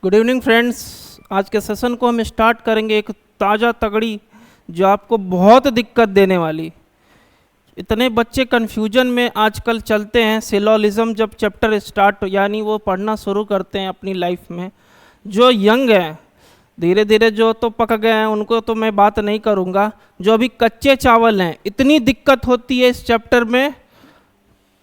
Good evening friends. आज के session को हम स्टार्ट करेंगे एक ताज़ा तगड़ी जो आपको बहुत दिक्कत देने वाली। इतने बच्चे कन्फ्यूजन में आजकल चलते हैं। सिलोलिज्म जब चैप्टर स्टार्ट यानी वो पढ़ना शुरू करते हैं अपनी लाइफ में, जो यंग हैं, धीरे धीरे जो तो पक गए हैं उनको तो मैं बात नहीं करूँगा, जो अभी कच्चे चावल हैं, इतनी दिक्कत होती है इस चैप्टर में।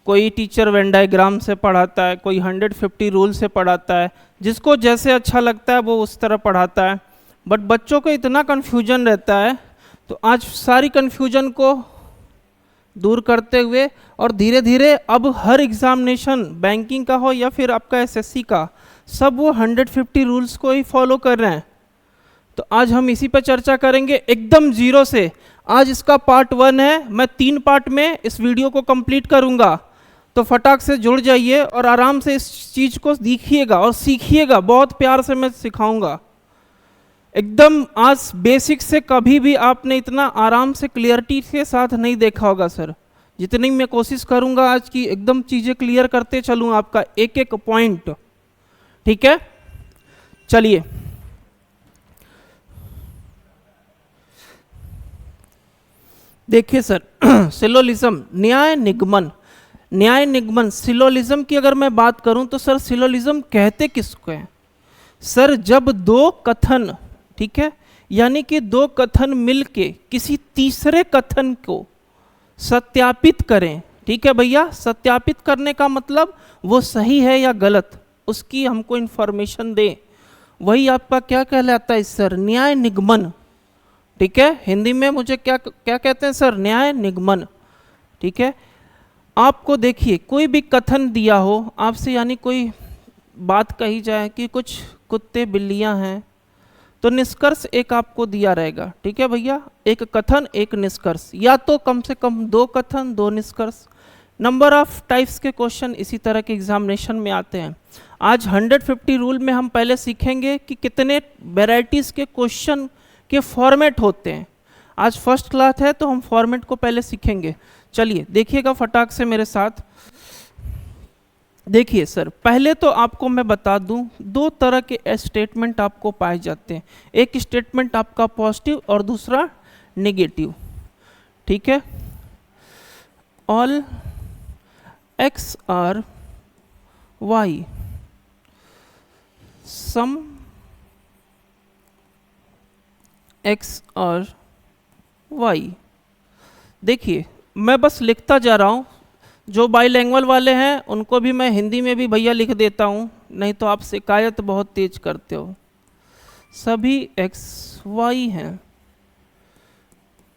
कोई टीचर वेन डायग्राम से पढ़ाता है, कोई 150 रूल से पढ़ाता है, जिसको जैसे अच्छा लगता है वो उस तरह पढ़ाता है, बट बच्चों को इतना कन्फ्यूजन रहता है। तो आज सारी कन्फ्यूजन को दूर करते हुए और धीरे धीरे अब हर एग्जामिनेशन बैंकिंग का हो या फिर आपका एसएससी का, सब वो 150 रूल्स को ही फॉलो कर रहे हैं। तो आज हम इसी पर चर्चा करेंगे एकदम जीरो से। आज इसका पार्ट 1 है, मैं 3 पार्ट में इस वीडियो को कंप्लीट करूंगा, तो फटाक से जुड़ जाइए और आराम से इस चीज़ को देखिएगा और सीखिएगा। बहुत प्यार से मैं सिखाऊंगा एकदम। आज बेसिक से कभी भी आपने इतना आराम से क्लियरिटी के साथ नहीं देखा होगा सर। जितनी मैं कोशिश करूंगा आज की एकदम चीज़ें क्लियर करते चलूँ आपका एक एक पॉइंट, ठीक है। चलिए देखिए सर, सिलोलिज्म न्याय निगमन। न्याय निगमन सिलोलिज्म की अगर मैं बात करूं तो सर सिलोलिज्म कहते किसको हैं सर? जब दो कथन, ठीक है, यानी कि दो कथन मिलके किसी तीसरे कथन को सत्यापित करें, ठीक है भैया। सत्यापित करने का मतलब वो सही है या गलत, उसकी हमको इंफॉर्मेशन दे, वही आपका क्या कहलाता है सर? न्याय निगमन, ठीक है। हिंदी में मुझे क्या क्या कहते हैं सर? न्याय निगमन, ठीक है। आपको देखिए कोई भी कथन दिया हो आपसे, यानी कोई बात कही जाए कि कुछ कुत्ते बिल्लियां हैं, तो निष्कर्ष एक आपको दिया रहेगा, ठीक है भैया। एक कथन एक निष्कर्ष, या तो कम से कम 2 कथन 2 निष्कर्ष। नंबर ऑफ टाइप्स के क्वेश्चन इसी तरह के एग्जामिनेशन में आते हैं। आज 150 रूल में हम पहले सीखेंगे कि कितने वेराइटीज़ के क्वेश्चन के फॉर्मेट होते हैं। आज फर्स्ट क्लास है तो हम फॉर्मेट को पहले सीखेंगे। चलिए देखिएगा फटाक से मेरे साथ। देखिए सर, पहले तो आपको मैं बता दूं 2 तरह के स्टेटमेंट आपको पाए जाते हैं। एक स्टेटमेंट आपका पॉजिटिव और दूसरा नेगेटिव, ठीक है। All x are Y, some x और वाई। देखिए मैं बस लिखता जा रहा हूँ, जो बाईलैंग्वेज वाले हैं उनको भी मैं हिंदी में भी भैया लिख देता हूँ, नहीं तो आप शिकायत बहुत तेज करते हो। सभी एक्स वाई हैं,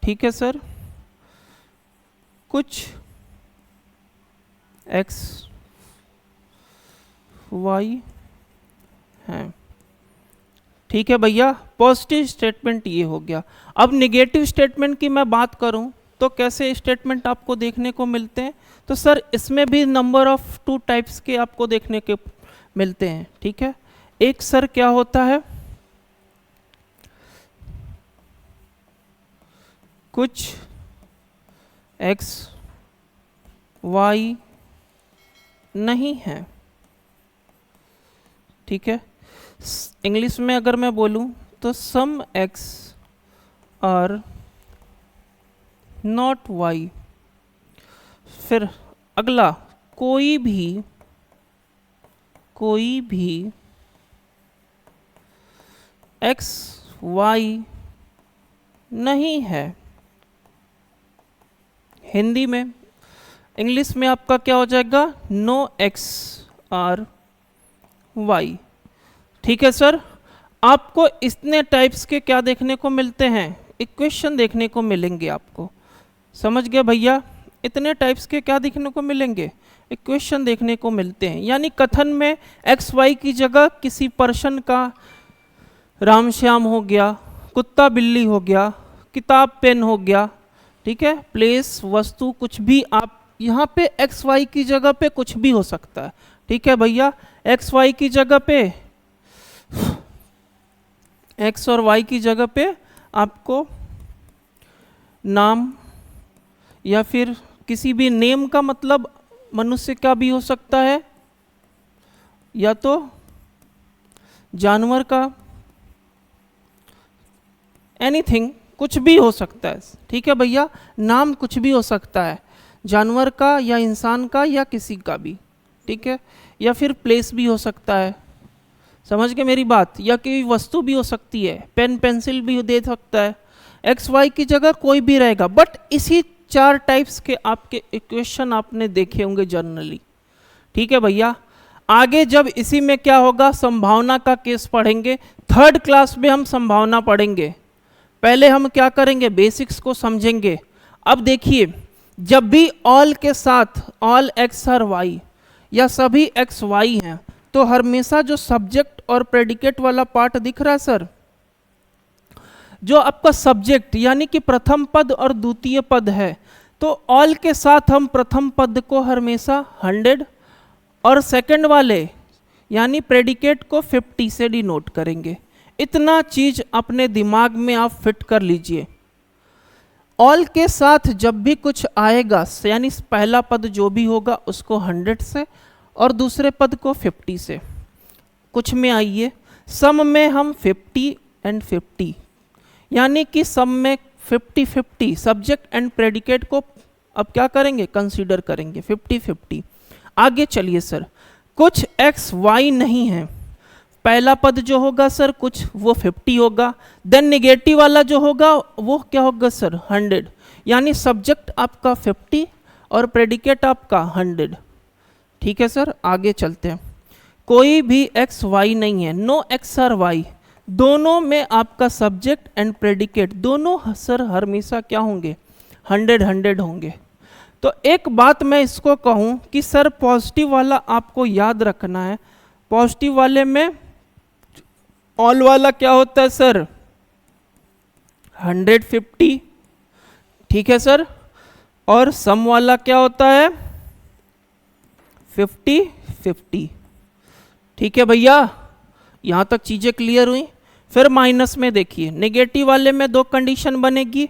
ठीक है सर। कुछ एक्स वाई हैं, ठीक है भैया। पॉजिटिव स्टेटमेंट ये हो गया। अब नेगेटिव स्टेटमेंट की मैं बात करूं तो कैसे स्टेटमेंट आपको देखने को मिलते हैं? तो सर इसमें भी नंबर ऑफ 2 टाइप्स के आपको देखने के मिलते हैं, ठीक है। एक सर क्या होता है, कुछ एक्स वाई नहीं है, ठीक है। इंग्लिश में अगर मैं बोलूं तो सम एक्स और नॉट वाई। फिर अगला, कोई भी एक्स वाई नहीं है। हिंदी में, इंग्लिश में आपका क्या हो जाएगा? नो एक्स और वाई, ठीक है सर। आपको इतने टाइप्स के क्या देखने को मिलते हैं? इक्वेशन देखने को मिलेंगे आपको, समझ गए भैया। इतने टाइप्स के क्या देखने को मिलेंगे? इक्वेशन देखने को मिलते हैं। यानी कथन में एक्स वाई की जगह किसी पर्सन का राम श्याम हो गया, कुत्ता बिल्ली हो गया, किताब पेन हो गया, ठीक है। प्लेस वस्तु कुछ भी, आप यहाँ पे एक्स वाई की जगह पे कुछ भी हो सकता है, ठीक है भैया। एक्स वाई की जगह पे, एक्स और वाई की जगह पे आपको नाम या फिर किसी भी नेम का मतलब मनुष्य का भी हो सकता है, या तो जानवर का, एनीथिंग, कुछ भी हो सकता है, ठीक है भैया, नाम कुछ भी हो सकता है, जानवर का या इंसान का या किसी का भी, ठीक है, या फिर प्लेस भी हो सकता है, समझ गए मेरी बात, या कोई वस्तु भी हो सकती है, पेन पेंसिल भी दे सकता है, एक्स वाई की जगह कोई भी रहेगा। बट इसी 4 टाइप्स के आपके इक्वेशन आपने देखे होंगे जनरली, ठीक है भैया। आगे जब इसी में क्या होगा, संभावना का केस पढ़ेंगे, 3rd क्लास में हम संभावना पढ़ेंगे। पहले हम क्या करेंगे, बेसिक्स को समझेंगे। अब देखिए, जब भी ऑल के साथ ऑल एक्स और वाई या सभी एक्स वाई हैं, तो हमेशा जो सब्जेक्ट और प्रेडिकेट वाला पार्ट दिख रहा है सर, जो आपका सब्जेक्ट यानी कि प्रथम पद और द्वितीय पद है, तो ऑल के साथ हम प्रथम पद को हमेशा 100 और सेकंड वाले यानी प्रेडिकेट को 50 से डिनोट करेंगे। इतना चीज अपने दिमाग में आप फिट कर लीजिए। ऑल के साथ जब भी कुछ आएगा, यानी पहला पद जो भी होगा उसको 100 से और दूसरे पद को 50 से। कुछ में आइए, सम में हम 50 एंड 50, यानी कि सम में 50-50 सब्जेक्ट एंड प्रेडिकेट को अब क्या करेंगे, कंसीडर करेंगे 50-50। आगे चलिए सर, कुछ एक्स वाई नहीं है, पहला पद जो होगा सर कुछ वो 50 होगा, देन निगेटिव वाला जो होगा वो क्या होगा सर 100, यानी सब्जेक्ट आपका 50 और प्रेडिकेट आपका 100, ठीक है सर। आगे चलते हैं, कोई भी एक्स वाई नहीं है, नो एक्स और वाई, दोनों में आपका सब्जेक्ट एंड प्रेडिकेट दोनों सर हमेशा क्या होंगे, 100-100 होंगे। तो एक बात मैं इसको कहूं कि सर पॉजिटिव वाला आपको याद रखना है, पॉजिटिव वाले में ऑल वाला क्या होता है सर 150, ठीक है सर, और सम वाला क्या होता है 50-50, ठीक है भैया, यहां तक चीजें क्लियर हुई। फिर माइनस में देखिए, नेगेटिव वाले में 2 कंडीशन बनेगी,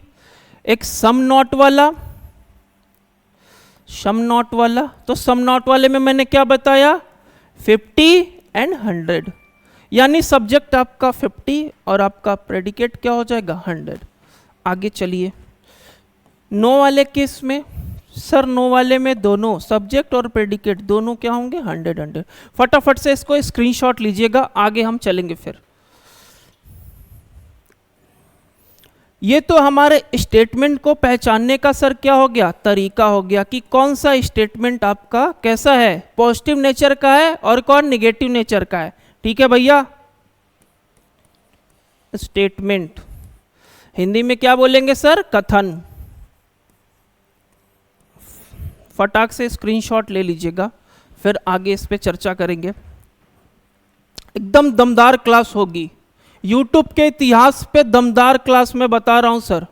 एक सम नॉट वाला, सम नॉट वाला, तो सम नॉट वाले में मैंने क्या बताया 50 एंड 100, यानी सब्जेक्ट आपका 50 और आपका प्रेडिकेट क्या हो जाएगा 100। आगे चलिए, नो वाले केस में सर, नो वाले में दोनों सब्जेक्ट और प्रेडिकेट दोनों क्या होंगे 100-100। फटाफट से इसको स्क्रीनशॉट लीजिएगा, आगे हम चलेंगे। फिर ये तो हमारे स्टेटमेंट को पहचानने का सर क्या हो गया, तरीका हो गया कि कौन सा स्टेटमेंट आपका कैसा है, पॉजिटिव नेचर का है और कौन निगेटिव नेचर का है, ठीक है भैया। स्टेटमेंट हिंदी में क्या बोलेंगे सर, कथन। फटाक से स्क्रीनशॉट ले लीजिएगा, फिर आगे इस पे चर्चा करेंगे। एकदम दमदार क्लास होगी, यूट्यूब के इतिहास पे दमदार क्लास में बता रहा हूं सर,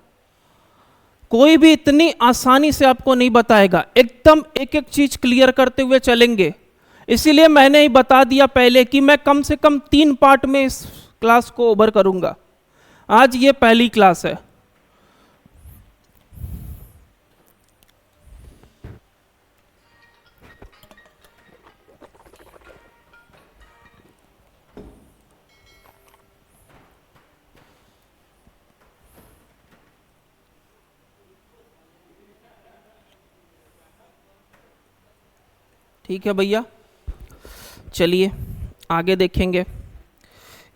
कोई भी इतनी आसानी से आपको नहीं बताएगा, एकदम एक एक चीज क्लियर करते हुए चलेंगे। इसीलिए मैंने ही बता दिया पहले कि मैं कम से कम 3 पार्ट में इस क्लास को ओवर करूंगा, आज ये पहली क्लास है। ठीक है भैया, चलिए आगे देखेंगे।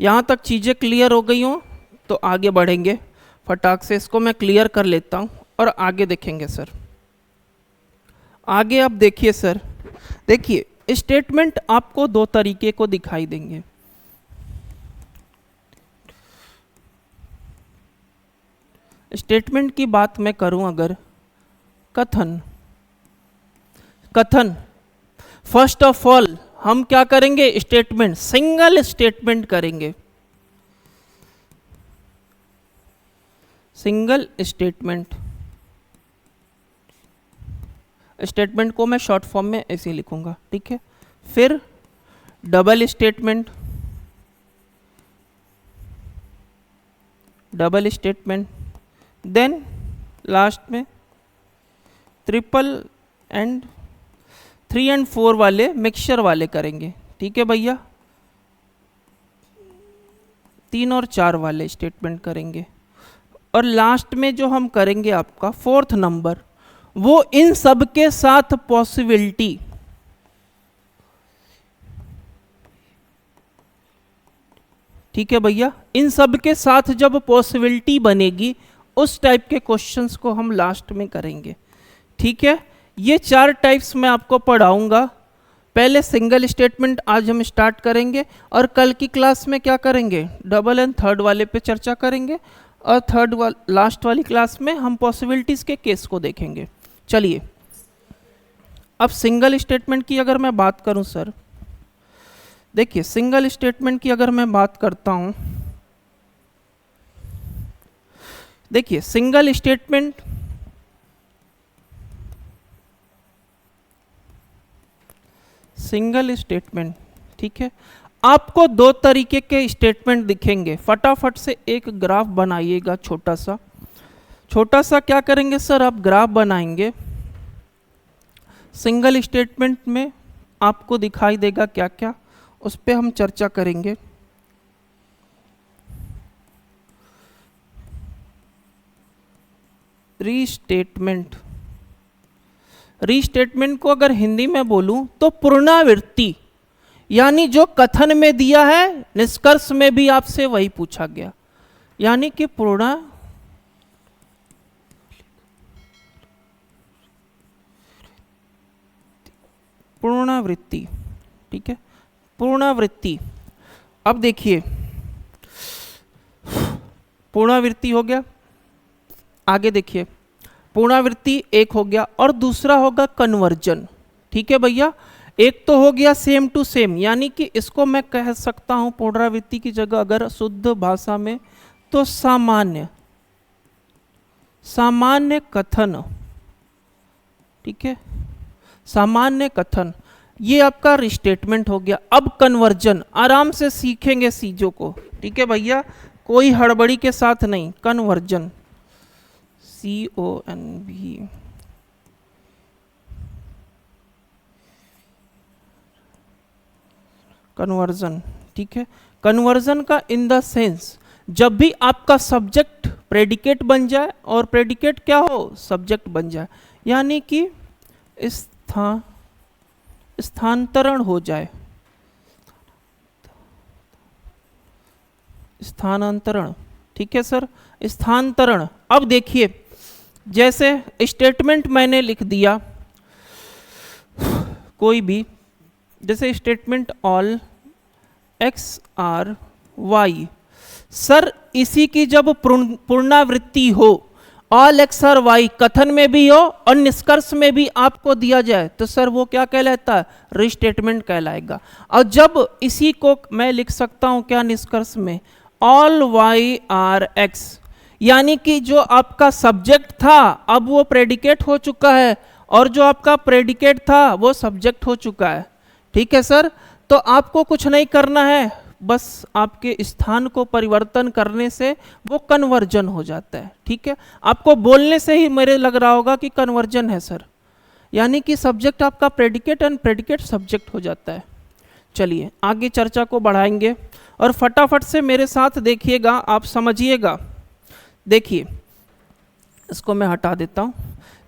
यहाँ तक चीज़ें क्लियर हो गई हों तो आगे बढ़ेंगे। फटाक से इसको मैं क्लियर कर लेता हूँ और आगे देखेंगे सर। आगे आप देखिए सर, देखिए स्टेटमेंट आपको 2 तरीके को दिखाई देंगे। स्टेटमेंट की बात मैं करूं अगर, कथन, कथन फर्स्ट ऑफ ऑल हम क्या करेंगे, स्टेटमेंट, सिंगल स्टेटमेंट करेंगे, सिंगल स्टेटमेंट। स्टेटमेंट को मैं शॉर्ट फॉर्म में ऐसे ही लिखूंगा, ठीक है। फिर double statement, double statement, then last में ट्रिपल एंड 3 और 4 वाले मिक्सचर वाले करेंगे, ठीक है भैया। 3 और 4 वाले स्टेटमेंट करेंगे, और लास्ट में जो हम करेंगे आपका 4th नंबर, वो इन सब के साथ पॉसिबिलिटी, ठीक है भैया, इन सब के साथ जब पॉसिबिलिटी बनेगी उस टाइप के क्वेश्चंस को हम लास्ट में करेंगे। ठीक है, ये 4 टाइप्स मैं आपको पढ़ाऊंगा। पहले सिंगल स्टेटमेंट आज हम स्टार्ट करेंगे, और कल की क्लास में क्या करेंगे, डबल एंड थर्ड वाले पे चर्चा करेंगे, और लास्ट वाली क्लास में हम पॉसिबिलिटीज के केस को देखेंगे। चलिए, अब सिंगल स्टेटमेंट की अगर मैं बात करूं सर, देखिए सिंगल स्टेटमेंट की अगर मैं बात करता हूं, देखिए सिंगल स्टेटमेंट ठीक है, आपको 2 तरीके के स्टेटमेंट दिखेंगे। फटाफट से एक ग्राफ बनाइएगा, छोटा सा क्या करेंगे सर, आप ग्राफ बनाएंगे। सिंगल स्टेटमेंट में आपको दिखाई देगा क्या क्या, उस पे हम चर्चा करेंगे। रीस्टेटमेंट को अगर हिंदी में बोलूं तो पुनरावृत्ति, यानी जो कथन में दिया है निष्कर्ष में भी आपसे वही पूछा गया, यानी कि पुनरावृत्ति। ठीक है, पुनरावृत्ति। अब देखिए, पुनरावृत्ति हो गया, आगे देखिए, पुनरावृत्ति एक हो गया, और दूसरा होगा कन्वर्जन। ठीक है भैया, एक तो हो गया सेम टू सेम, यानी कि इसको मैं कह सकता हूं पुनरावृत्ति की जगह अगर शुद्ध भाषा में तो सामान्य कथन। ठीक है, सामान्य कथन, ये आपका रिस्टेटमेंट हो गया। अब कन्वर्जन, आराम से सीखेंगे चीजों को। ठीक है भैया, कोई हड़बड़ी के साथ नहीं। Conversion, CONV, conversion. ठीक है, कन्वर्जन का इन द सेंस, जब भी आपका सब्जेक्ट प्रेडिकेट बन जाए और प्रेडिकेट क्या हो, सब्जेक्ट बन जाए, यानी कि स्थानांतरण हो जाए, स्थानांतरण। ठीक है सर, स्थानांतरण। अब देखिए, जैसे स्टेटमेंट मैंने लिख दिया कोई भी, जैसे statement all x are y, sir इसी की जब पुनरावृत्ति हो, ऑल एक्स आर वाई कथन में भी हो और निष्कर्ष में भी आपको दिया जाए, तो सर वो क्या कहलाता है, रिस्टेटमेंट कहलाएगा। और जब इसी को मैं लिख सकता हूं क्या निष्कर्ष में, ऑल वाई आर एक्स, यानी कि जो आपका सब्जेक्ट था अब वो प्रेडिकेट हो चुका है, और जो आपका प्रेडिकेट था वो सब्जेक्ट हो चुका है। ठीक है सर, तो आपको कुछ नहीं करना है, बस आपके स्थान को परिवर्तन करने से वो कन्वर्जन हो जाता है। ठीक है, आपको बोलने से ही मेरे लग रहा होगा कि कन्वर्जन है सर, यानी कि सब्जेक्ट आपका प्रेडिकेट एंड प्रेडिकेट सब्जेक्ट हो जाता है। चलिए आगे चर्चा को बढ़ाएंगे, और फटाफट से मेरे साथ देखिएगा, आप समझिएगा। देखिए, इसको मैं हटा देता हूं।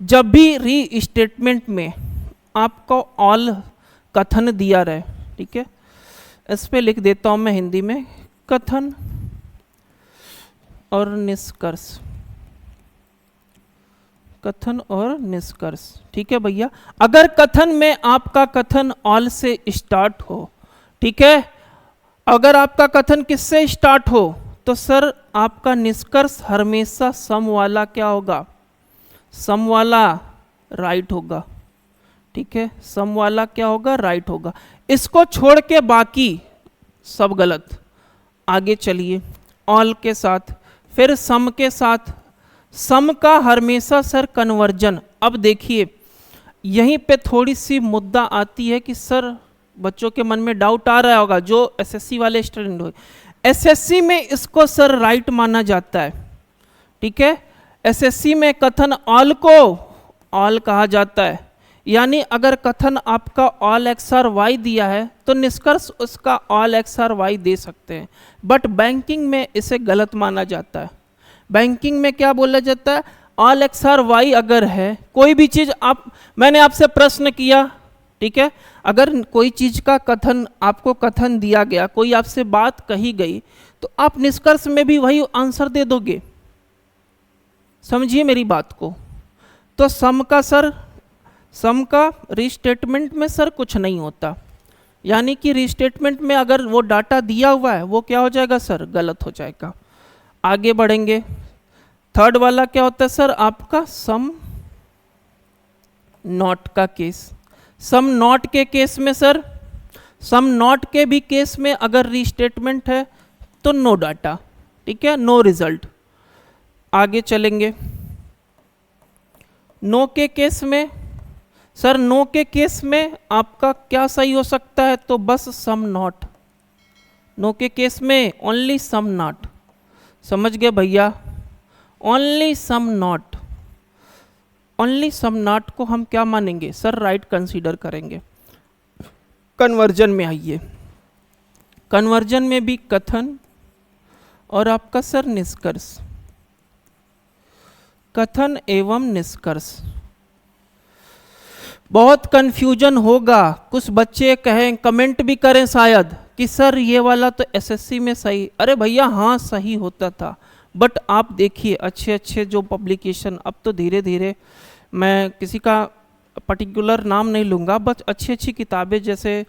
जब भी री स्टेटमेंट में आपको ऑल कथन दिया रहे, ठीक है, इस पे लिख देता हूं मैं हिंदी में, कथन और निष्कर्ष, कथन और निष्कर्ष। ठीक है भैया, अगर कथन में आपका कथन ऑल से स्टार्ट हो, ठीक है, अगर आपका कथन किससे स्टार्ट हो, तो सर आपका निष्कर्ष हमेशा सम वाला क्या होगा, सम वाला राइट होगा। ठीक है, सम वाला क्या होगा, राइट होगा। इसको छोड़ के बाकी सब गलत। आगे चलिए, ऑल के साथ, फिर सम के साथ, सम का हमेशा सर कन्वर्जन। अब देखिए, यहीं पे थोड़ी सी मुद्दा आती है कि सर बच्चों के मन में डाउट आ रहा होगा, जो एसएससी वाले स्टूडेंट हो, एसएससी में इसको सर राइट माना जाता है। ठीक है, एसएससी में कथन ऑल को ऑल कहा जाता है, यानी अगर कथन आपका ऑल एक्स आर वाई दिया है तो निष्कर्ष उसका all x are why they सकते हैं, बट बैंकिंग में इसे गलत माना जाता है। बैंकिंग में क्या बोला जाता है, ऑल एक्स आर वाई अगर है, कोई भी चीज़ मैंने आपसे प्रश्न किया, ठीक है, अगर कोई चीज़ का कथन आपको कथन दिया गया, कोई आपसे बात कही गई, तो आप निष्कर्ष में भी वही आंसर दे दोगे। समझिए मेरी बात को। तो सम का रीस्टेटमेंट में सर कुछ नहीं होता, यानी कि रीस्टेटमेंट में अगर वो डाटा दिया हुआ है वो क्या हो जाएगा सर, गलत हो जाएगा। आगे बढ़ेंगे, थर्ड वाला क्या होता है सर, आपका सम नॉट का केस। सम नॉट के केस में सर, सम नॉट के भी केस में अगर रीस्टेटमेंट है तो नो डाटा, ठीक है, नो रिजल्ट। आगे चलेंगे, नो के केस में सर, नो के केस में आपका क्या सही हो सकता है, तो बस सम नॉट। नो के केस में ओनली सम नॉट, समझ गए भैया, only some not. Only some not को हम क्या मानेंगे सर, राइट कंसीडर करेंगे। कन्वर्जन में आइए, कन्वर्जन में भी कथन और आपका सर निष्कर्ष, कथन एवं निष्कर्ष। बहुत कंफ्यूजन होगा, कुछ बच्चे कहें, कमेंट भी करें शायद कि सर ये वाला तो एसएससी में सही, अरे भैया हाँ सही होता था, बट आप देखिए अच्छे अच्छे जो पब्लिकेशन, अब तो धीरे धीरे, मैं किसी का पर्टिकुलर नाम नहीं लूँगा, बस अच्छी अच्छी किताबें, जैसे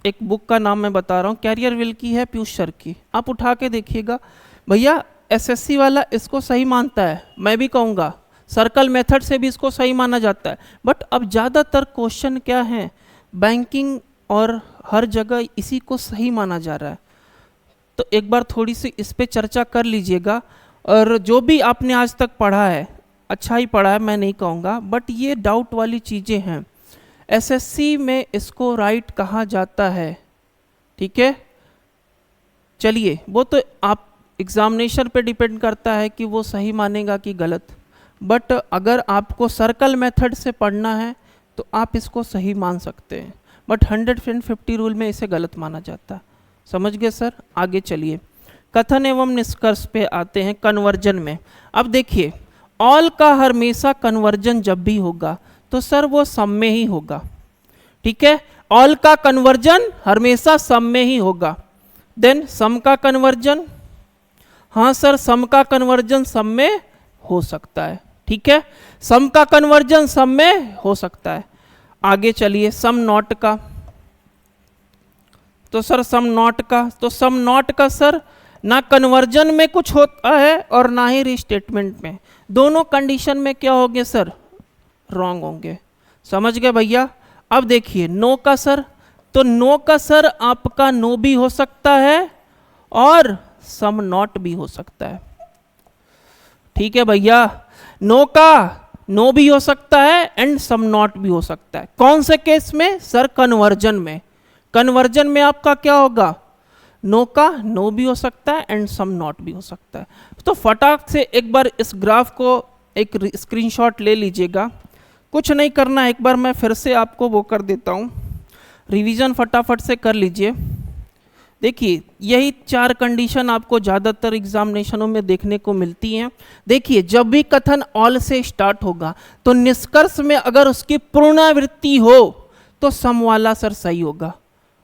एक बुक का नाम मैं बता रहा हूँ, कैरियर विल की है, पीयूष सर की, आप उठा के देखिएगा भैया, एसएससी वाला इसको सही मानता है, मैं भी कहूँगा सर्कल मेथड से भी इसको सही माना जाता है, बट अब ज़्यादातर क्वेश्चन क्या है, बैंकिंग और हर जगह इसी को सही माना जा रहा है। तो एक बार थोड़ी सी इस पे चर्चा कर लीजिएगा, और जो भी आपने आज तक पढ़ा है अच्छा ही पढ़ा है, मैं नहीं कहूँगा, बट ये डाउट वाली चीज़ें हैं, एसएससी में इसको राइट कहा जाता है, ठीक है। चलिए वो तो आप एग्जामिनेशन पे डिपेंड करता है कि वो सही मानेगा कि गलत, बट अगर आपको सर्कल मेथड से पढ़ना है तो आप इसको सही मान सकते हैं, बट 150 रूल में इसे गलत माना जाता है। समझ गए सर। आगे चलिए, कथन एवं निष्कर्ष पे आते हैं कन्वर्जन में। अब देखिए, ऑल का हमेशा कन्वर्जन जब भी होगा तो सर वो सम में ही होगा, ठीक है, ऑल का कन्वर्जन हमेशा सम में ही होगा। देन सम का कन्वर्जन, हाँ सर सम का कन्वर्जन सम में हो सकता है, ठीक है, सम का कन्वर्जन सम में हो सकता है। आगे चलिए, सम नॉट का, तो सर सम नॉट का, तो सम नॉट का सर ना कन्वर्जन में कुछ होता है और ना ही रिस्टेटमेंट में, दोनों कंडीशन में क्या होंगे सर, रॉन्ग होंगे। समझ गए भैया। अब देखिए नो का सर, तो नो का सर आपका नो भी हो सकता है और सम नॉट भी हो सकता है, ठीक है भैया, नो का नो भी हो सकता है एंड सम नॉट भी हो सकता है। कौन से केस में सर, कन्वर्जन में। कन्वर्जन में आपका क्या होगा, नो का नो भी हो सकता है एंड सम नॉट भी हो सकता है। तो फटाक से एक बार इस ग्राफ को एक स्क्रीनशॉट ले लीजिएगा, कुछ नहीं करना, एक बार मैं फिर से आपको वो कर देता हूँ, रिवीजन फटाफट से कर लीजिए। देखिए यही 4 कंडीशन आपको ज़्यादातर एग्जामिनेशनों में देखने को मिलती हैं। देखिए जब भी कथन ऑल से स्टार्ट होगा तो निष्कर्ष में अगर उसकी पुनरावृत्ति हो तो सम वाला सर सही होगा,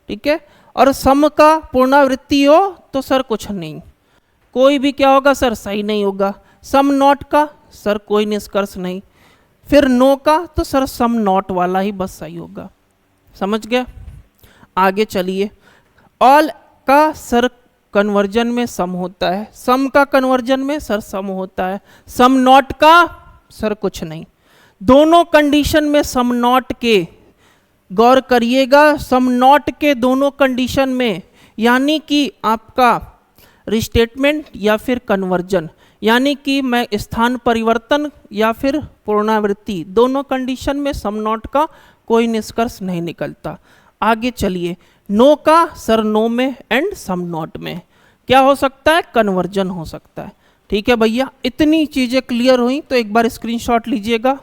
ठीक है, और सम का पुनरावृत्ति हो तो सर कुछ नहीं, कोई भी क्या होगा सर, सही नहीं होगा। सम नॉट का सर कोई निष्कर्ष नहीं, फिर नो का तो सर सम नॉट वाला ही बस सही होगा। समझ गया। आगे चलिए, ऑल का सर कन्वर्जन में सम होता है, सम का कन्वर्जन में सर सम होता है, सम नॉट का सर कुछ नहीं। दोनों कंडीशन में सम नॉट के, गौर करिएगा, सम नॉट के दोनों कंडीशन में, यानी कि आपका रिस्टेटमेंट या फिर कन्वर्जन, यानी कि मैं स्थान परिवर्तन या फिर पुनरावृत्ति, दोनों कंडीशन में सम नॉट का कोई निष्कर्ष नहीं निकलता। आगे चलिए, नो का सर नो में एंड सम नॉट में क्या हो सकता है, कन्वर्जन हो सकता है, ठीक है भैया। इतनी चीज़ें क्लियर हुई तो एक बार स्क्रीनशॉट लीजिएगा,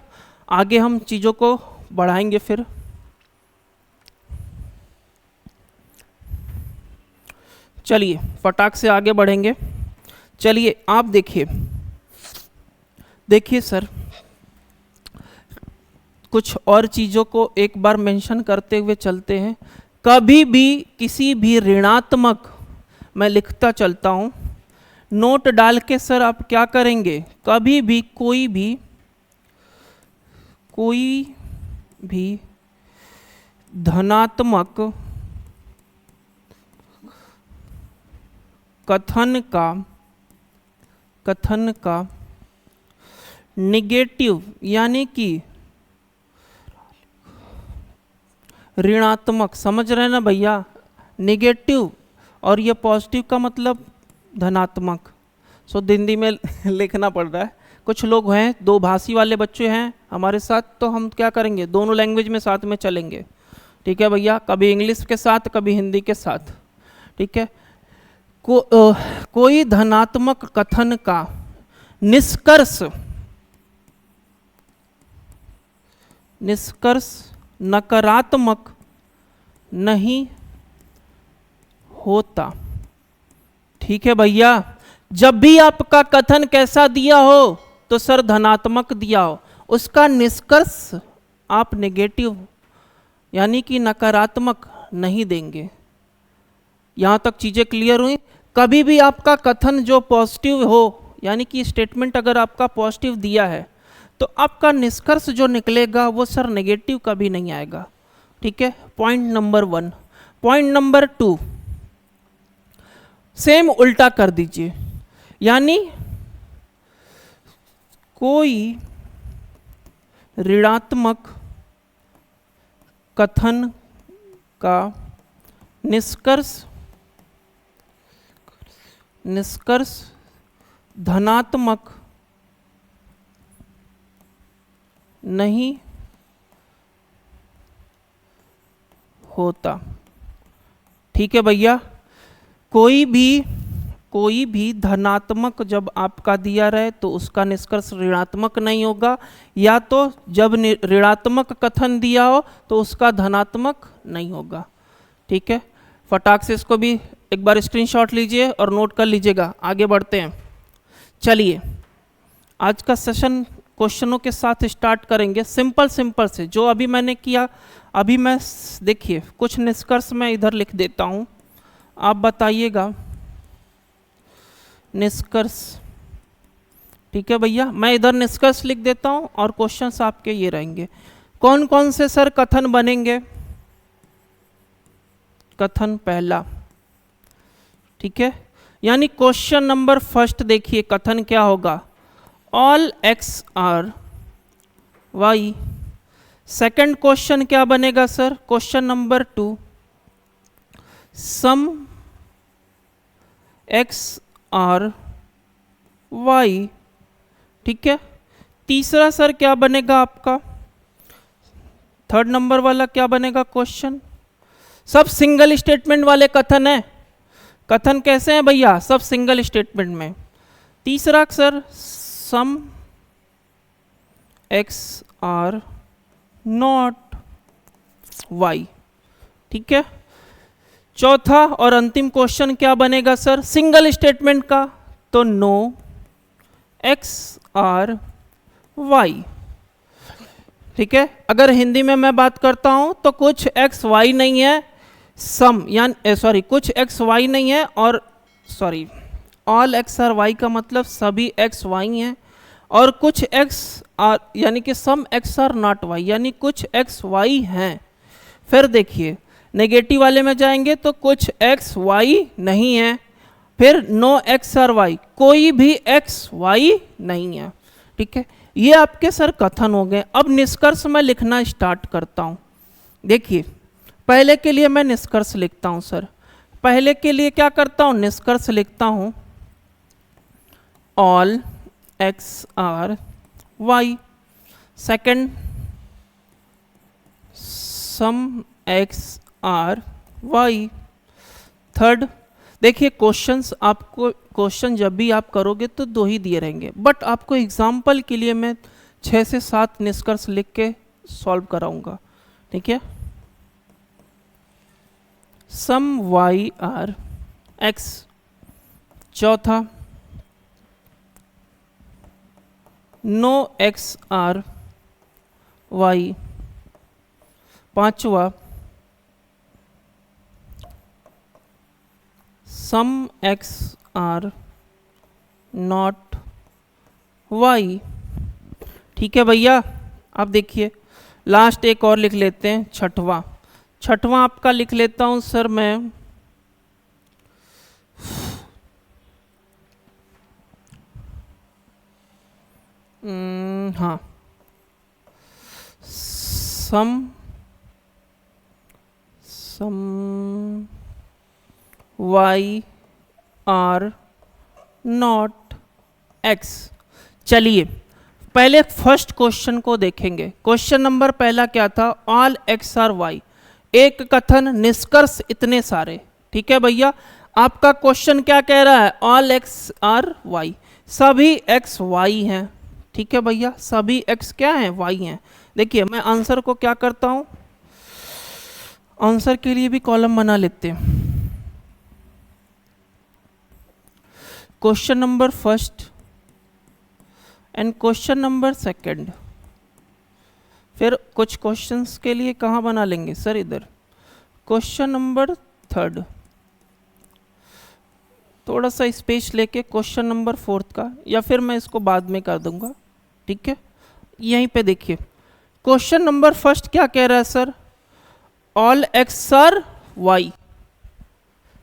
आगे हम चीज़ों को बढ़ाएंगे फिर। चलिए फटाक से आगे बढ़ेंगे। चलिए आप देखिए सर, कुछ और चीज़ों को एक बार मेंशन करते हुए चलते हैं। कभी भी किसी भी ऋणात्मक, मैं लिखता चलता हूँ, नोट डाल के सर आप क्या करेंगे, कभी भी कोई भी धनात्मक कथन का निगेटिव यानी कि ऋणात्मक, समझ रहे हैं ना भैया, निगेटिव और ये पॉजिटिव का मतलब धनात्मक। सो हिंदी में लिखना पड़ रहा है। कुछ लोग हैं, दो भाषी वाले बच्चे हैं हमारे साथ, तो हम क्या करेंगे, दोनों लैंग्वेज में साथ में चलेंगे। ठीक है भैया, कभी इंग्लिश के साथ कभी हिंदी के साथ। ठीक है, कोई धनात्मक कथन का निष्कर्ष नकारात्मक नहीं होता। ठीक है भैया, जब भी आपका कथन कैसा दिया हो तो सर धनात्मक दिया हो, उसका निष्कर्ष आप नेगेटिव यानी कि नकारात्मक नहीं देंगे। यहां तक चीजें क्लियर हुई। कभी भी आपका कथन जो पॉजिटिव हो, यानी कि स्टेटमेंट अगर आपका पॉजिटिव दिया है तो आपका निष्कर्ष जो निकलेगा वो सर नेगेटिव कभी नहीं आएगा। ठीक है, point number 1। Point number 2, same उल्टा कर दीजिए, यानी कोई ऋणात्मक कथन का निष्कर्ष धनात्मक नहीं होता। ठीक है भैया, कोई भी धनात्मक जब आपका दिया रहे तो उसका निष्कर्ष ऋणात्मक नहीं होगा, या तो जब ऋणात्मक कथन दिया हो तो उसका धनात्मक नहीं होगा। ठीक है, फटाक से इसको भी एक बार स्क्रीनशॉट लीजिए और नोट कर लीजिएगा। आगे बढ़ते हैं। चलिए आज का सेशन क्वेश्चनों के साथ स्टार्ट करेंगे, सिंपल से जो अभी मैंने किया। अभी मैं देखिए कुछ निष्कर्ष मैं इधर लिख देता हूँ, आप बताइएगा निष्कर्ष। ठीक है भैया, मैं इधर निष्कर्ष लिख देता हूँ और क्वेश्चंस आपके ये रहेंगे। कौन कौन से सर कथन बनेंगे? कथन पहला, ठीक है, यानी क्वेश्चन नंबर फर्स्ट देखिए, कथन क्या होगा, all x are y. Second question क्या बनेगा sir, question number 2, some x are y. ठीक है, तीसरा सर क्या बनेगा आपका, थर्ड नंबर वाला क्या बनेगा क्वेश्चन, सब सिंगल स्टेटमेंट वाले कथन है। कथन कैसे हैं भैया, सब सिंगल स्टेटमेंट में। तीसरा sir some x are not y. ठीक है, चौथा और अंतिम क्वेश्चन क्या बनेगा सर, सिंगल स्टेटमेंट का, तो नो एक्स आर वाई। ठीक है, अगर हिंदी में मैं बात करता हूं तो कुछ एक्स वाई नहीं है, सम यानी सॉरी कुछ एक्स वाई नहीं है, और sorry all x are y का मतलब सभी एक्स वाई हैं, और कुछ एक्स आर यानी कि सम एक्स आर नॉट वाई, यानी कुछ एक्स वाई हैं। फिर देखिए नेगेटिव वाले में जाएंगे तो कुछ एक्स वाई नहीं है, फिर नो एक्स आर वाई, कोई भी एक्स वाई नहीं है। ठीक है, ये आपके सर कथन हो गए। अब निष्कर्ष मैं लिखना स्टार्ट करता हूं। देखिए पहले के लिए मैं निष्कर्ष लिखता हूं सर, पहले के लिए क्या करता हूं, निष्कर्ष लिखता हूं all x are y. Second some x are y. Third देखिए क्वेश्चंस, आपको क्वेश्चन जब भी आप करोगे तो 2 ही दिए रहेंगे, बट आपको एग्जाम्पल के लिए मैं 6 से 7 निष्कर्ष लिख के सॉल्व कराऊंगा, ठीक है। सम वाई आर एक्स, चौथा नो एक्स आर वाई, पांचवा सम एक्स आर नॉट वाई। ठीक है भैया, अब देखिए लास्ट एक और लिख लेते हैं, छठवां। छठवां आपका लिख लेता हूं सर मैं, हाँ, सम वाई आर नॉट एक्स। चलिए पहले फर्स्ट क्वेश्चन को देखेंगे। क्वेश्चन नंबर पहला क्या था, ऑल एक्स आर वाई, एक कथन निष्कर्ष इतने सारे। ठीक है भैया, आपका क्वेश्चन क्या कह रहा है, ऑल एक्स आर वाई, सभी एक्स वाई हैं। ठीक है भैया, सभी एक्स क्या हैं, वाई हैं। देखिए मैं आंसर को क्या करता हूं, आंसर के लिए भी कॉलम बना लेते हैं। Question number first and question number second, फिर कुछ क्वेश्चंस के लिए कहाँ बना लेंगे सर, इधर क्वेश्चन नंबर थर्ड, थोड़ा सा स्पेस लेके क्वेश्चन नंबर फोर्थ का, या फिर मैं इसको बाद में कर दूंगा। ठीक है, यहीं पे देखिए क्वेश्चन नंबर फर्स्ट क्या कह रहा है sir, all x are y.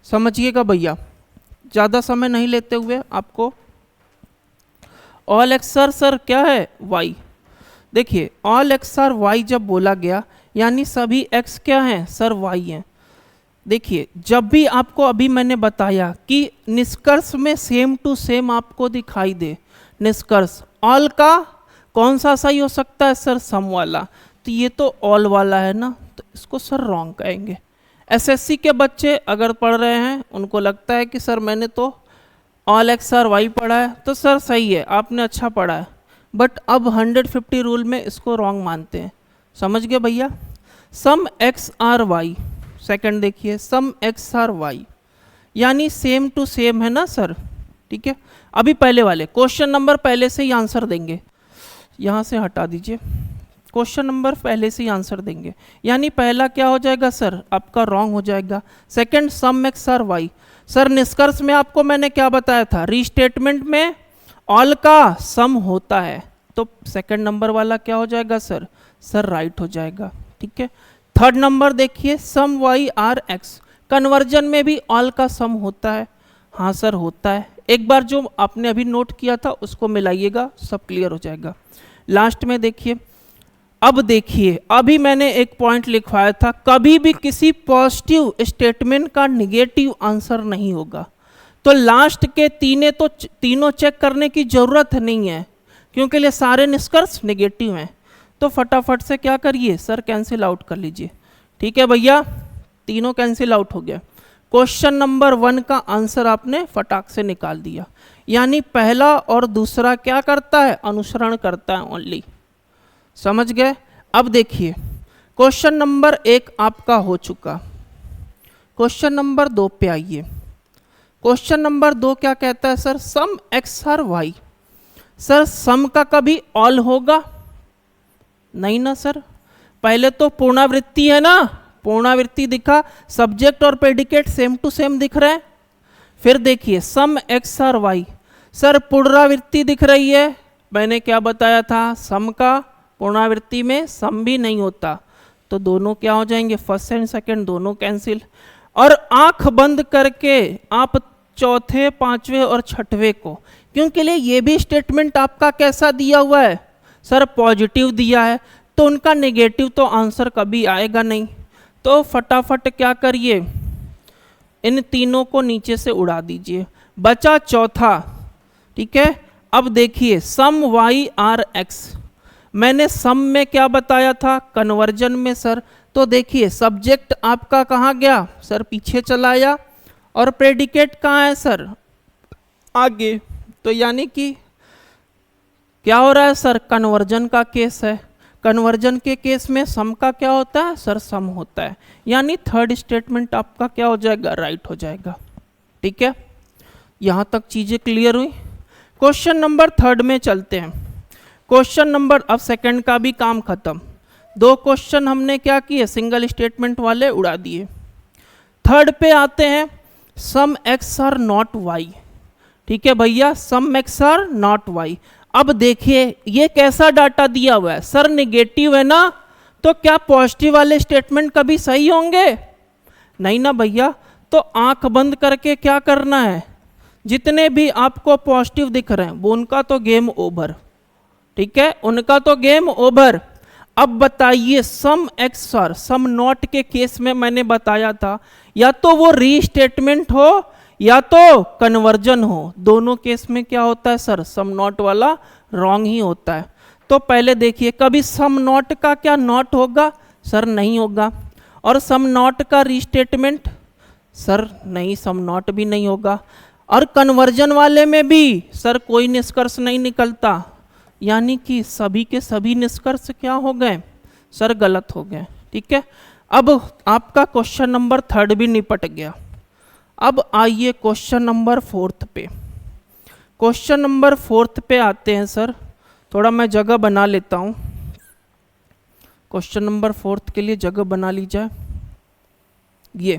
समझिएगा भैया, ज़्यादा समय नहीं लेते हुए आपको, ऑल एक्स आर सर क्या है, वाई। देखिए ऑल एक्स आर वाई जब बोला गया यानी सभी एक्स क्या हैं सर, वाई हैं। देखिए जब भी आपको अभी मैंने बताया कि निष्कर्ष में सेम टू सेम आपको दिखाई दे, निष्कर्ष ऑल का कौन सा सही हो सकता है सर, सम वाला, तो ये तो ऑल वाला है ना, तो इसको सर रॉन्ग कहेंगे। एसएससी के बच्चे अगर पढ़ रहे हैं उनको लगता है कि सर मैंने तो ऑल एक्स आर वाई पढ़ा है, तो सर सही है, आपने अच्छा पढ़ा है, बट अब 150 रूल में इसको रॉन्ग मानते हैं। समझ गए भैया, सम एक्स आर वाई, सेकंड देखिए सम एक्स आर वाई यानी सेम टू सेम है ना सर। ठीक है, अभी पहले वाले क्वेश्चन नंबर पहले से ही आंसर देंगे, यहाँ से हटा दीजिए, क्वेश्चन नंबर पहले से ही आंसर देंगे, यानी पहला क्या हो जाएगा सर, आपका रॉन्ग हो जाएगा। Second some x are y, sir निष्कर्ष में आपको मैंने क्या बताया था, रीस्टेटमेंट में ऑल का सम होता है, तो सेकंड नंबर वाला क्या हो जाएगा सर, सर राइट हो जाएगा। ठीक है, थर्ड नंबर देखिए sum y are x, conversion में भी ऑल का सम होता है, हाँ सर होता है। एक बार जो आपने अभी नोट किया था उसको मिलाइएगा, सब क्लियर हो जाएगा। लास्ट में देखिए, अब देखिए अभी मैंने एक पॉइंट लिखवाया था, कभी भी किसी पॉजिटिव स्टेटमेंट का निगेटिव आंसर नहीं होगा, तो लास्ट के तीनों चेक करने की जरूरत नहीं है, क्योंकि ये सारे निष्कर्ष नेगेटिव हैं। तो फटाफट से क्या करिए सर, कैंसिल आउट कर लीजिए। ठीक है भैया, तीनों कैंसिल आउट हो गया। क्वेश्चन नंबर 1 का आंसर आपने फटाक से निकाल दिया, यानी पहला और दूसरा क्या करता है, अनुसरण करता है ओनली। समझ गए। अब देखिए क्वेश्चन नंबर 1 आपका हो चुका, क्वेश्चन नंबर 2 पे आइए। क्वेश्चन नंबर 2 क्या कहता है sir, some x are y, sir सम का कभी ऑल होगा नहीं ना सर, पहले तो पूर्णावृत्ति है ना, पूर्णावृत्ति दिखा, सब्जेक्ट और प्रेडिकेट सेम टू सेम दिख रहे हैं। फिर देखिए सम एक्स आर वाई, सर पुनरावृत्ति दिख रही है, मैंने क्या बताया था, सम का पुनरावृत्ति में सम भी नहीं होता, तो दोनों क्या हो जाएंगे, फर्स्ट एंड सेकंड दोनों कैंसिल। और आंख बंद करके आप चौथे, पांचवे और छठवें को, क्योंकि लिए ये भी स्टेटमेंट आपका कैसा दिया हुआ है सर, पॉजिटिव दिया है, तो उनका नेगेटिव तो आंसर कभी आएगा नहीं। तो फटाफट क्या करिए, इन तीनों को नीचे से उड़ा दीजिए, बचा चौथा। ठीक है, अब देखिए सम वाई आर एक्स, मैंने सम में क्या बताया था, कन्वर्जन में सर, तो देखिए सब्जेक्ट आपका कहाँ गया सर, पीछे चला आया, और प्रेडिकेट कहाँ है सर, आगे। तो यानी कि क्या हो रहा है सर, कन्वर्जन का केस है। कन्वर्जन के केस में सम का क्या होता है सर, सम होता है, यानी थर्ड स्टेटमेंट आपका क्या हो जाएगा, राइट हो जाएगा। ठीक है, यहाँ तक चीज़ें क्लियर हुई। क्वेश्चन नंबर थर्ड में चलते हैं। क्वेश्चन नंबर, अब सेकंड का भी काम खत्म, 2 क्वेश्चन हमने क्या किए, सिंगल स्टेटमेंट वाले उड़ा दिए। थर्ड पे आते हैं, सम एक्स आर नॉट वाई। ठीक है भैया, सम एक्स आर नॉट वाई। अब देखिए ये कैसा डाटा दिया हुआ है सर, नेगेटिव है ना, तो क्या पॉजिटिव वाले स्टेटमेंट कभी सही होंगे, नहीं ना भैया। तो आंख बंद करके क्या करना है, जितने भी आपको पॉजिटिव दिख रहे हैं वो उनका तो गेम ओवर। ठीक है, उनका तो गेम ओवर। अब बताइए सम एक्स आर, सम नॉट के केस में मैंने बताया था या तो वो रीस्टेटमेंट हो या तो कन्वर्जन हो, दोनों केस में क्या होता है सर, सम नॉट वाला रॉन्ग ही होता है। तो पहले देखिए, कभी सम नॉट का क्या नॉट होगा सर, नहीं होगा। और सम नॉट का रीस्टेटमेंट सर, नहीं, सम नॉट भी नहीं होगा। और कन्वर्जन वाले में भी सर कोई निष्कर्ष नहीं निकलता, यानी कि सभी के सभी निष्कर्ष क्या हो गए सर, गलत हो गए। ठीक है, अब आपका क्वेश्चन नंबर थर्ड भी निपट गया। अब आइए क्वेश्चन नंबर फोर्थ पे। क्वेश्चन नंबर फोर्थ पे आते हैं सर, थोड़ा मैं जगह बना लेता हूँ, क्वेश्चन नंबर फोर्थ के लिए जगह बना ली जाए। ये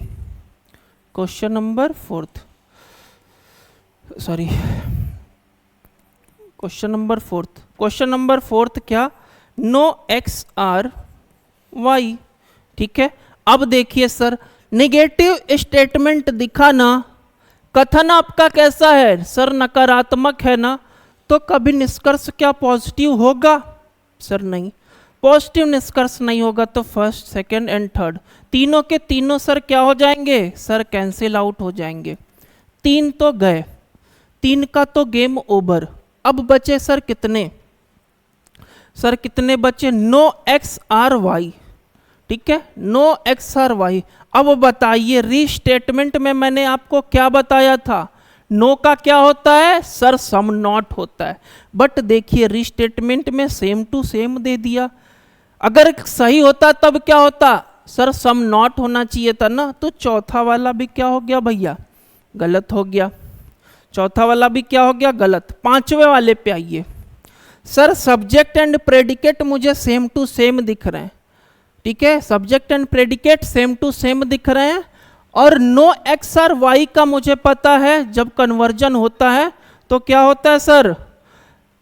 question number fourth, sorry, question number fourth. Question number fourth क्या, नो एक्स आर वाई। ठीक है, अब देखिए सर, नेगेटिव स्टेटमेंट दिखा ना, कथन आपका कैसा है सर, नकारात्मक है ना, तो कभी निष्कर्ष क्या पॉजिटिव होगा सर, नहीं, पॉजिटिव निष्कर्ष नहीं होगा। तो फर्स्ट, सेकंड एंड थर्ड तीनों के तीनों सर क्या हो जाएंगे सर, कैंसिल आउट हो जाएंगे। 3 तो गए, 3 का तो गेम ओवर। अब बचे सर कितने सर, कितने बचे, नो एक्स आर वाई। ठीक है, नो एक्स आर वाई। अब बताइए रीस्टेटमेंट में मैंने आपको क्या बताया था, नो का क्या होता है सर, सम नॉट होता है। बट देखिए रीस्टेटमेंट में सेम टू सेम दे दिया, अगर सही होता तब क्या होता सर, सम नॉट होना चाहिए था ना। तो चौथा वाला भी क्या हो गया भैया, गलत हो गया। चौथा वाला भी क्या हो गया, गलत। पांचवे वाले पे आइए सर, सब्जेक्ट एंड प्रेडिकेट मुझे सेम टू सेम दिख रहे हैं। ठीक है, subject and predicate same to same दिख रहे हैं। और नो एक्स आर वाई का मुझे पता है, जब कन्वर्जन होता है तो क्या होता है sir,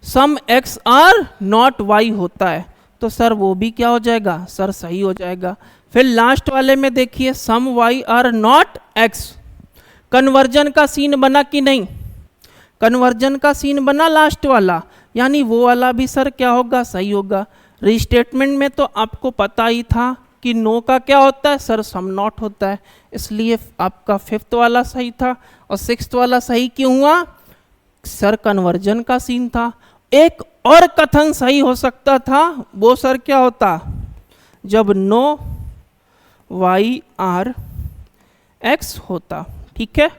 some x are not Y होता है। तो सर वो भी क्या हो जाएगा सर, सही हो जाएगा। फिर लास्ट वाले में देखिए, sum y r not x, convergence का सीन बना कि नहीं, कन्वर्जन का सीन बना लास्ट वाला, यानी वो वाला भी सर क्या होगा, सही होगा। रीस्टेटमेंट में तो आपको पता ही था कि नो का क्या होता है सर, सम नॉट होता है, इसलिए आपका फिफ्थ वाला सही था। और सिक्स्थ वाला सही क्यों हुआ सर, कन्वर्जन का सीन था। एक और कथन सही हो सकता था, वो सर क्या होता, जब नो वाई आर एक्स होता। ठीक है,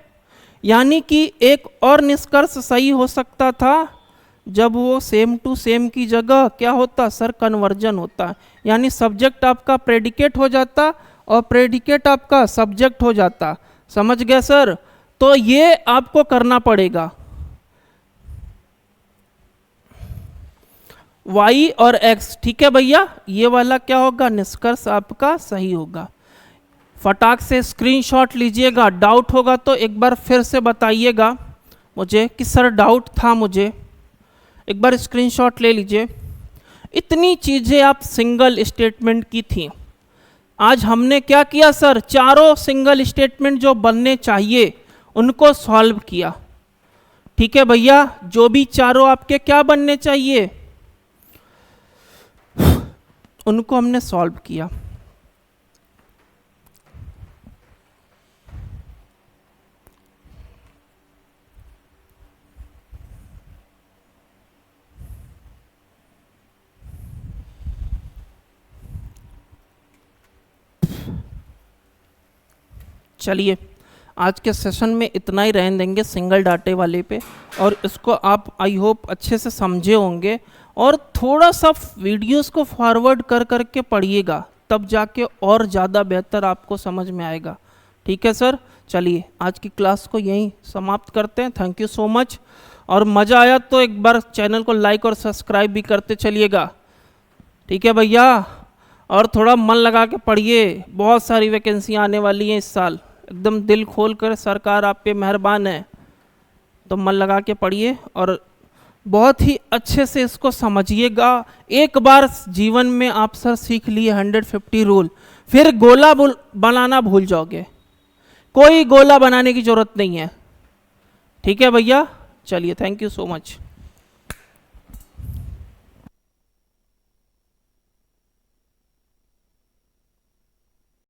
यानी कि एक और निष्कर्ष सही हो सकता था, जब वो सेम टू सेम की जगह क्या होता सर, कन्वर्जन होता। यानी सब्जेक्ट आपका प्रेडिकेट हो जाता और प्रेडिकेट आपका सब्जेक्ट हो जाता। समझ गए सर, तो ये आपको करना पड़ेगा, y और x। ठीक है भैया, ये वाला क्या होगा, निष्कर्ष आपका सही होगा। फटाक से स्क्रीनशॉट लीजिएगा, डाउट होगा तो एक बार फिर से बताइएगा मुझे कि सर डाउट था मुझे, एक बार स्क्रीनशॉट ले लीजिए। इतनी चीज़ें आप सिंगल स्टेटमेंट की थी, आज हमने क्या किया सर, चारों सिंगल स्टेटमेंट जो बनने चाहिए उनको सॉल्व किया। ठीक है भैया, जो भी चारों आपके क्या बनने चाहिए उनको हमने सॉल्व किया। चलिए आज के सेशन में इतना ही रहने देंगे सिंगल डाटे वाले पे, और इसको आप आई होप अच्छे से समझे होंगे और थोड़ा सा वीडियोस को फॉरवर्ड कर करके पढ़िएगा, तब जाके और ज़्यादा बेहतर आपको समझ में आएगा। ठीक है सर, चलिए आज की क्लास को यहीं समाप्त करते हैं। Thank you so much. और मज़ा आया तो एक बार चैनल को लाइक और सब्सक्राइब भी करते चलिएगा। ठीक है भैया, और थोड़ा मन लगा के पढ़िए, बहुत सारी वैकेंसियाँ आने वाली हैं इस साल, एकदम दिल खोल कर, सरकार आप पे मेहरबान है, तो मन लगा के पढ़िए और बहुत ही अच्छे से इसको समझिएगा। एक बार जीवन में आप सर सीख लिए 150 रूल, फिर गोला बनाना भूल जाओगे, कोई गोला बनाने की जरूरत नहीं है। ठीक है भैया, चलिए, थैंक यू सो मच।